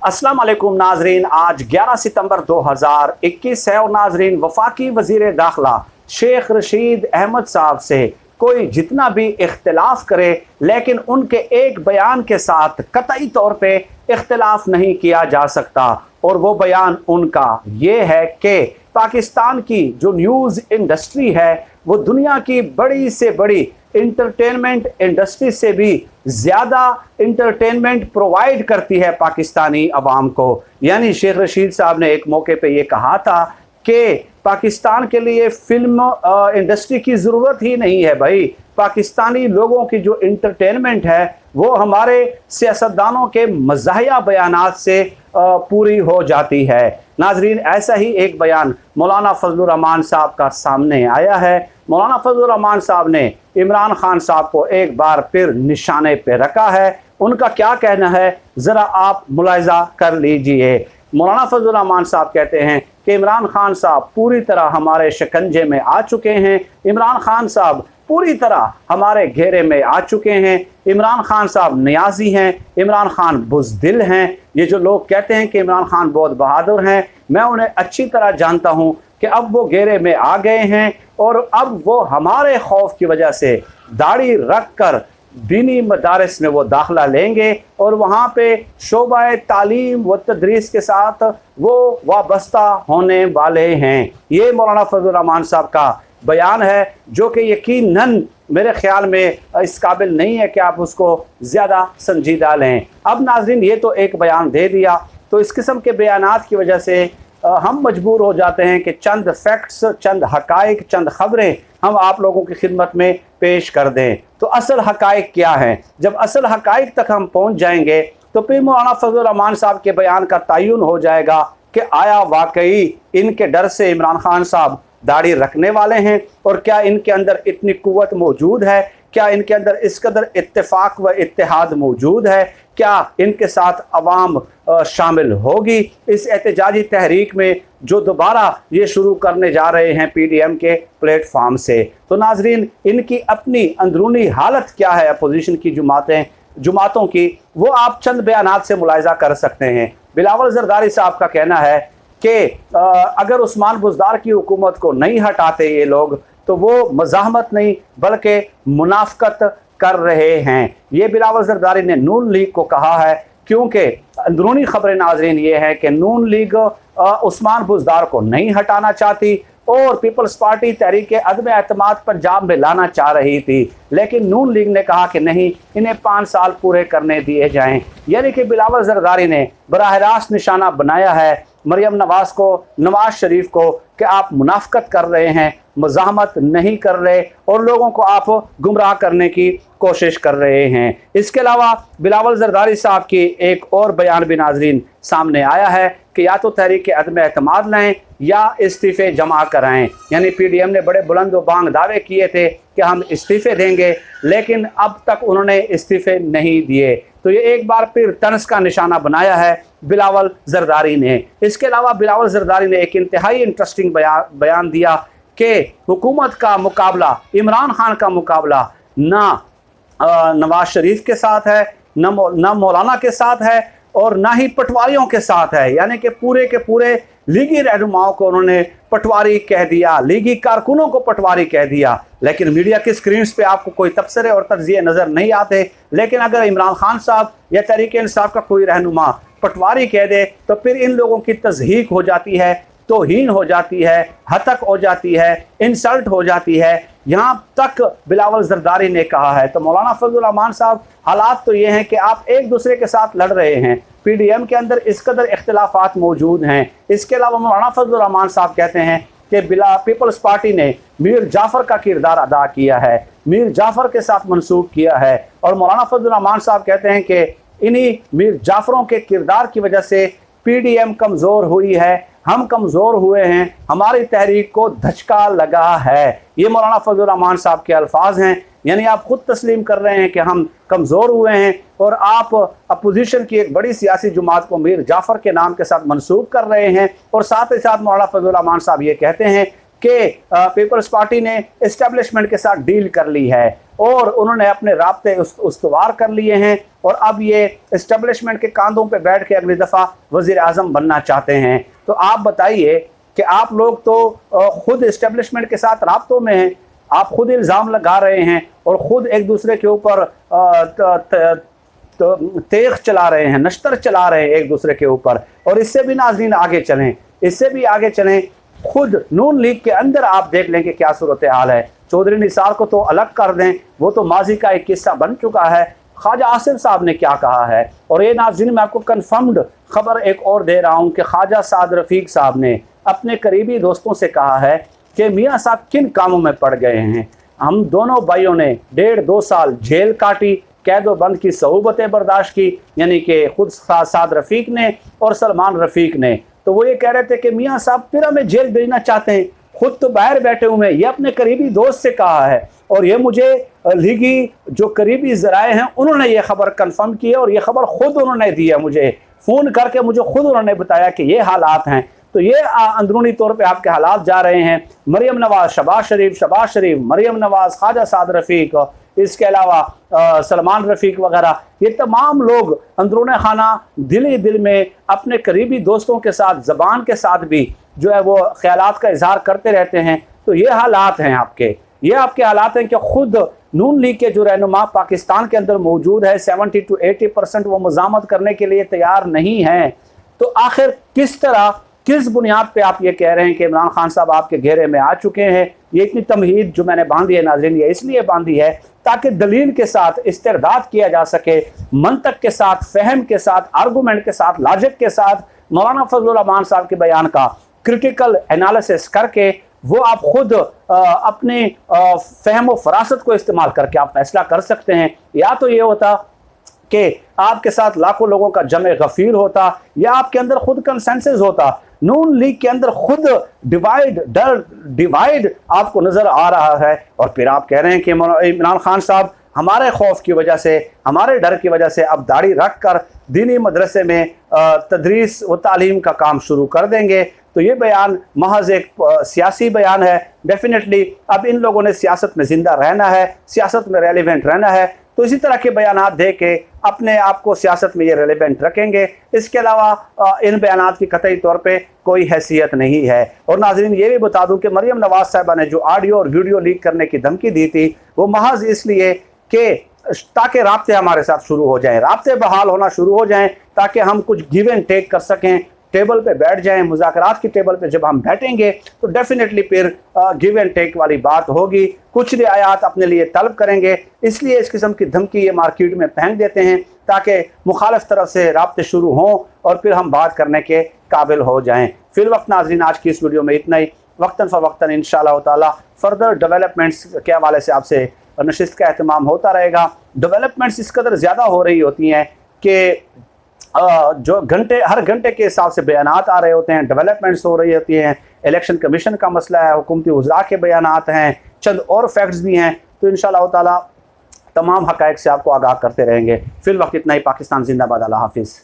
अस्सलाम वालेकुम नाजरीन, आज 11 सितंबर 2021 है और नाजरीन वफाकी वजीर दाखिला शेख रशीद अहमद साहब से कोई जितना भी इख्तिलाफ करे लेकिन उनके एक बयान के साथ कतई तौर पे इख्तिलाफ नहीं किया जा सकता। और वो बयान उनका ये है कि पाकिस्तान की जो न्यूज़ इंडस्ट्री है वो दुनिया की बड़ी से बड़ी इंटरटेनमेंट इंडस्ट्री से भी ज़्यादा इंटरटेनमेंट प्रोवाइड करती है पाकिस्तानी अवाम को। यानी शेख रशीद साहब ने एक मौके पे ये कहा था कि पाकिस्तान के लिए फिल्म इंडस्ट्री की ज़रूरत ही नहीं है भाई, पाकिस्तानी लोगों की जो इंटरटेनमेंट है वो हमारे सियासतदानों के मज़ाहिया बयानात से पूरी हो जाती है। नाजरीन, ऐसा ही एक बयान मौलाना फजलुर रहमान साहब का सामने आया है। मौलाना फजलुर रहमान साहब ने इमरान खान साहब को एक बार फिर निशाने पे रखा है। उनका क्या कहना है ज़रा आप मुलाहिज़ा कर लीजिए। मौलाना फजलुर रहमान साहब कहते हैं कि इमरान खान साहब पूरी तरह हमारे शिकंजे में आ चुके हैं, इमरान खान साहब पूरी तरह हमारे घेरे में आ चुके हैं, इमरान खान साहब नियाजी हैं, इमरान खान बुज़दिल हैं। ये जो लोग कहते हैं कि इमरान खान बहुत बहादुर हैं, मैं उन्हें अच्छी तरह जानता हूँ कि अब वो घेरे में आ गए हैं और अब वो हमारे खौफ की वजह से दाढ़ी रख कर दीनी मदारिस में वो दाखिला लेंगे और वहाँ पे शोबा तालीम व तदरीस के साथ वो वाबस्ता होने वाले हैं। ये मौलाना फजलुर रहमान साहब का बयान है जो कि यकीनन मेरे ख्याल में इस काबिल नहीं है कि आप उसको ज़्यादा संजीदा लें। अब नाजरीन, ये तो एक बयान दे दिया, तो इस किस्म के बयानात की वजह से हम मजबूर हो जाते हैं कि चंद फैक्ट्स, चंद हकाइक, चंद ख़बरें हम आप लोगों की खिदमत में पेश कर दें। तो असल हकाइक क्या है? जब असल हकाइक तक हम पहुँच जाएंगे तो फिर मौलाना फजलुर रहमान साहब के बयान का तयन हो जाएगा कि आया वाकई इनके डर से इमरान खान साहब दाढ़ी रखने वाले हैं और क्या इनके अंदर इतनी कुव्वत मौजूद है, क्या इनके अंदर इस कदर इत्तेफाक व इत्तेहाद मौजूद है, क्या इनके साथ अवाम शामिल होगी इस एहतजाजी तहरीक में जो दोबारा ये शुरू करने जा रहे हैं PDM के प्लेटफार्म से। तो नाजरीन, इनकी अपनी अंदरूनी हालत क्या है अपोजिशन की जुमातों की, वो आप चंद बयानात से मुलाहिज़ा कर सकते हैं। बिलावल जरदारी साहब का कहना है कि अगर उस्मान बुज़दार की हुकूमत को नहीं हटाते ये लोग तो वो मज़ाहमत नहीं बल्कि मुनाफ़कत कर रहे हैं। ये बिलावल जरदारी ने नून लीग को कहा है, क्योंकि अंदरूनी खबरें नाजरीन ये है कि नून लीग उस्मान बुज़दार को नहीं हटाना चाहती और पीपल्स पार्टी तहरीक अदम एतमाद पंजाब में लाना चाह रही थी, लेकिन नून लीग ने कहा कि नहीं, इन्हें 5 साल पूरे करने दिए जाएं। यानी कि बिलावल जरदारी ने बराह रास्त निशाना बनाया है मरियम नवाज को, नवाज शरीफ को कि आप मुनाफ़कत कर रहे हैं, मज़ाहमत नहीं कर रहे और लोगों को आप गुमराह करने की कोशिश कर रहे हैं। इसके अलावा बिलावल जरदारी साहब की एक और बयान भी नाजरीन सामने आया है कि या तो तहरीक अदम एतमाद लाएँ या इस्तीफ़े जमा कराएँ। यानी PDM ने बड़े बुलंद व बांग दावे किए थे कि हम इस्तीफ़े देंगे, लेकिन अब तक उन्होंने इस्तीफ़े नहीं दिए। तो ये एक बार फिर तंज का निशाना बनाया है बिलावल जरदारी ने। इसके अलावा बिलावल जरदारी ने एक इंतहाई इंटरेस्टिंग बयान दिया कि हुकूमत का मुकाबला, इमरान खान का मुकाबला ना नवाज शरीफ के साथ है, ना मौलाना के साथ है और ना ही पटवारियों के साथ है। यानी कि पूरे के पूरे लीगी रहनुमाओं को उन्होंने पटवारी कह दिया, लीगी कारकुनों को पटवारी कह दिया। लेकिन मीडिया की स्क्रीन्स पे आपको कोई तबसरे और तज्जिए नज़र नहीं आते, लेकिन अगर इमरान खान साहब या तहरीक इंसाफ का कोई रहनुमा पटवारी कह दे तो फिर इन लोगों की तज़हीक हो जाती है, तौहीन हो जाती है, हतक हो जाती है, इंसल्ट हो जाती है। यहाँ तक बिलावल जरदारी ने कहा है। तो मौलाना फजलुर रहमान साहब, हालात तो ये हैं कि आप एक दूसरे के साथ लड़ रहे हैं, PDM के अंदर इस कदर इख्तिलाफात मौजूद हैं। इसके अलावा मौलाना फजलुर रहमान साहब कहते हैं कि पीपल्स पार्टी ने मीर जाफ़र का किरदार अदा किया है, मीर जाफ़र के साथ मंसूब किया है। और मौलाना फजलुर रहमान साहब कहते हैं कि इन्हीं मीर जाफ़रों के किरदार की वजह से PDM कमज़ोर हुई है, हम कमज़ोर हुए हैं, हमारी तहरीक को धचका लगा है। ये मौलाना फजलुर रहमान साहब के अल्फाज हैं। यानी आप खुद तस्लीम कर रहे हैं कि हम कमज़ोर हुए हैं और आप अपोजिशन की एक बड़ी सियासी जुमात को मीर जाफ़र के नाम के साथ मंसूब कर रहे हैं। और साथ ही साथ मौलाना फजलुर रहमान साहब ये कहते हैं कि पीपल्स पार्टी ने इस्टेब्लिशमेंट के साथ डील कर ली है। और उन्होंने अपने राब्ते उस्तवार कर लिए हैं और अब ये इस्टेब्लिशमेंट के कांधों पे बैठ के अगली दफ़ा वज़ीर आज़म बनना चाहते हैं। तो आप बताइए कि आप लोग तो ख़ुद इस्टेब्लिशमेंट के साथ राब्तों में हैं, आप खुद इल्ज़ाम लगा रहे हैं और ख़ुद एक दूसरे के ऊपर तेग चला रहे हैं, नश्तर चला रहे हैं एक दूसरे के ऊपर। और इससे भी नाज़रीन आगे चलें, इससे भी आगे चलें, खुद नून लीग के अंदर आप देख लें कि क्या सूरत हाल है। चौधरी निसार को तो अलग कर दें, वो तो माजी का एक किस्सा बन चुका है। ख्वाजा आसिफ साहब ने क्या कहा है, और ये नाज़रीन मैं आपको कन्फर्म्ड खबर एक और दे रहा हूँ कि ख्वाजा साद रफ़ीक साहब ने अपने करीबी दोस्तों से कहा है कि मियाँ साहब किन कामों में पड़ गए हैं। हम दोनों भाइयों ने 1.5-2 साल जेल काटी, कैद व बंद की सहूबतें बर्दाश्त की, यानी कि खुद साद रफ़ीक ने और सलमान रफ़ीक ने। तो वो ये कह रहे थे कि मियाँ साहब फिर हमें जेल भेजना चाहते हैं, खुद तो बाहर बैठे हुए हैं। ये अपने करीबी दोस्त से कहा है और ये मुझे लीगी जो करीबी ज़राए हैं उन्होंने ये खबर कन्फर्म की है और ये खबर ख़ुद उन्होंने दी है, मुझे फ़ोन करके मुझे खुद उन्होंने बताया कि ये हालात हैं। तो ये अंदरूनी तौर पे आपके हालात जा रहे हैं। मरियम नवाज़, शबाज शरीफ, मरियम नवाज़, ख्वाजा साद रफ़ीक, इसके अलावा सलमान रफ़ीक वगैरह, ये तमाम लोग अंदरून खाना दिल ही दिल में अपने करीबी दोस्तों के साथ, ज़बान के साथ भी जो है वो ख़यालात का इजहार करते रहते हैं। तो ये हालात हैं आपके, ये आपके हालात हैं कि ख़ुद नून लीग के जो रहनुमा पाकिस्तान के अंदर मौजूद है 70 से 80% वो मज़ामत करने के लिए तैयार नहीं हैं। तो आखिर किस तरह, किस बुनियाद पे आप ये कह रहे हैं कि इमरान खान साहब आपके घेरे में आ चुके हैं? ये इतनी तमहीद जो मैंने बांधी है नाज़रीन, ये इसलिए बांधी है ताकि दलील के साथ इस्तिरदाद किया जा सके, मंतक के साथ, फहम के साथ, आर्गूमेंट के साथ, लॉजिक के साथ मौलाना फजलुर रहमान साहब के बयान का क्रिटिकल एनालिसिस करके वो आप खुद अपने फहम व फरासत को इस्तेमाल करके आप फैसला कर सकते हैं। या तो ये होता कि आपके साथ लाखों लोगों का जमे गफीर होता, या आपके अंदर खुद कंसेंसस होता। नून लीग के अंदर खुद डिवाइड आपको नजर आ रहा है और फिर आप कह रहे हैं कि इमरान खान साहब हमारे खौफ की वजह से, हमारे डर की वजह से अब दाढ़ी रख कर दीनी मदरसे में तदरीस व तालीम का काम शुरू कर देंगे। तो ये बयान महज एक सियासी बयान है। डेफिनेटली अब इन लोगों ने सियासत में ज़िंदा रहना है, सियासत में रेलिवेंट रहना है, तो इसी तरह के बयानात दे के अपने आप को सियासत में ये रेलिवेंट रखेंगे। इसके अलावा इन बयानात की कतई तौर पे कोई हैसियत नहीं है। और नाज़रीन ये भी बता दूं कि मरियम नवाज़ साहिबा ने जो ऑडियो और वीडियो लीक करने की धमकी दी थी वो महज इसलिए कि ताकि राब्ते हमारे साथ शुरू हो जाएं, राब्ते बहाल होना शुरू हो जाएं, ताकि हम कुछ गिव एंड टेक कर सकें, टेबल पे बैठ जाएं। मुज़ाकरात की टेबल पे जब हम बैठेंगे तो डेफिनेटली फिर गिव एंड टेक वाली बात होगी, कुछ रियायत अपने लिए तलब करेंगे। इसलिए इस किस्म की धमकी ये मार्केट में फेंक देते हैं ताकि मुखालिफ तरफ से राब्ते शुरू हों और फिर हम बात करने के काबिल हो जाएं। फिल वक्त नाज़रीन आज की इस वीडियो में इतना ही। वक्तन फ़वक्तन इंशाअल्लाह ताला फर्दर डेवलपमेंट्स के हवाले से आपसे नशिस्त का एहतमाम होता रहेगा। डेवलपमेंट्स इस कदर ज़्यादा हो रही होती हैं कि जो हर घंटे के हिसाब से बयानात आ रहे होते हैं, डेवलपमेंट्स हो रही होती हैं। इलेक्शन कमीशन का मसला है, हुकूमती वज़रा के बयानात हैं, चंद और फैक्ट्स भी हैं। तो इंशाअल्लाह ताला तमाम हक़ाइक़ से आपको आगाह करते रहेंगे। फिल वक्त इतना ही। पाकिस्तान जिंदाबाद। अल्लाह हाफिज़।